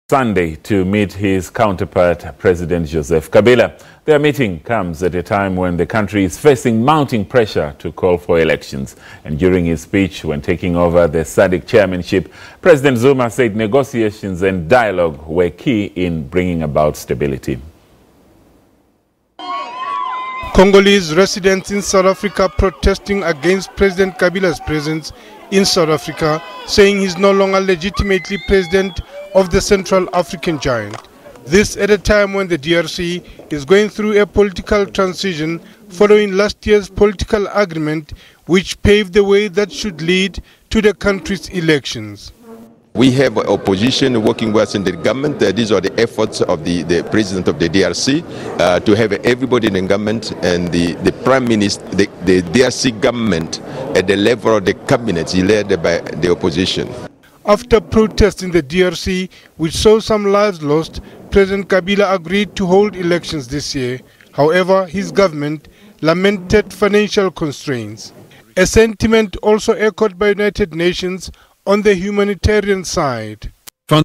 Sunday to meet his counterpart, President Joseph Kabila. Their meeting comes at a time when the country is facing mounting pressure to call for elections. And during his speech when taking over the SADC chairmanship, President Zuma said negotiations and dialogue were key in bringing about stability. Congolese residents in South Africa protesting against President Kabila's presence in South Africa, saying he's no longer legitimately president of the Central African giant. This at a time when the DRC is going through a political transition following last year's political agreement which paved the way that should lead to the country's elections. We have opposition working with us in the government. These are the efforts of the president of the DRC to have everybody in the government and the prime minister, the DRC government at the level of the cabinet led by the opposition. After protests in the DRC, which saw some lives lost, President Kabila agreed to hold elections this year. However, his government lamented financial constraints, a sentiment also echoed by United Nations on the humanitarian side. Funding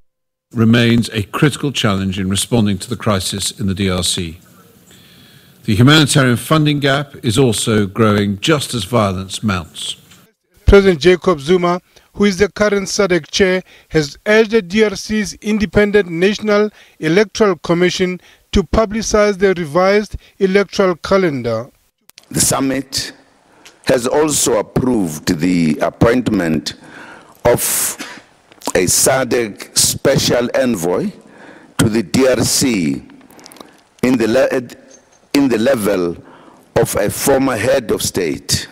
remains a critical challenge in responding to the crisis in the DRC. The humanitarian funding gap is also growing just as violence mounts. President Jacob Zuma, who is the current SADC chair, has urged the DRC's Independent National Electoral Commission to publicize the revised electoral calendar. The summit has also approved the appointment of a SADC special envoy to the DRC in the level of a former head of state.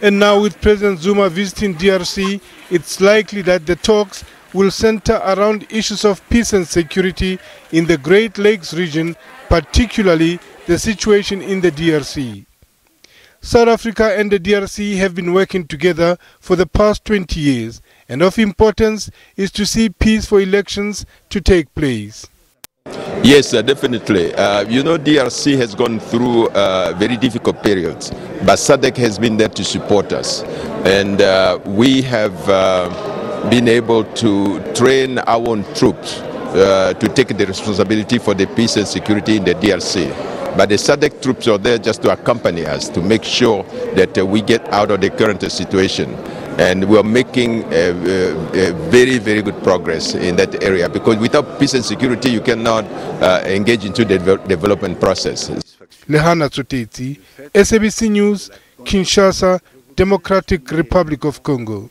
And now with President Zuma visiting DRC, it's likely that the talks will center around issues of peace and security in the Great Lakes region, particularly the situation in the DRC. South Africa and the DRC have been working together for the past 20 years, and of importance is to see peaceful elections to take place. Yes, definitely. DRC has gone through very difficult periods, but SADC has been there to support us. And we have been able to train our own troops to take the responsibility for the peace and security in the DRC. But the SADC troops are there just to accompany us, to make sure that we get out of the current situation. And we are making very, very good progress in that area, because without peace and security, you cannot engage into the development process. Lehana Tsoteti, SABC News, Kinshasa, Democratic Republic of Congo.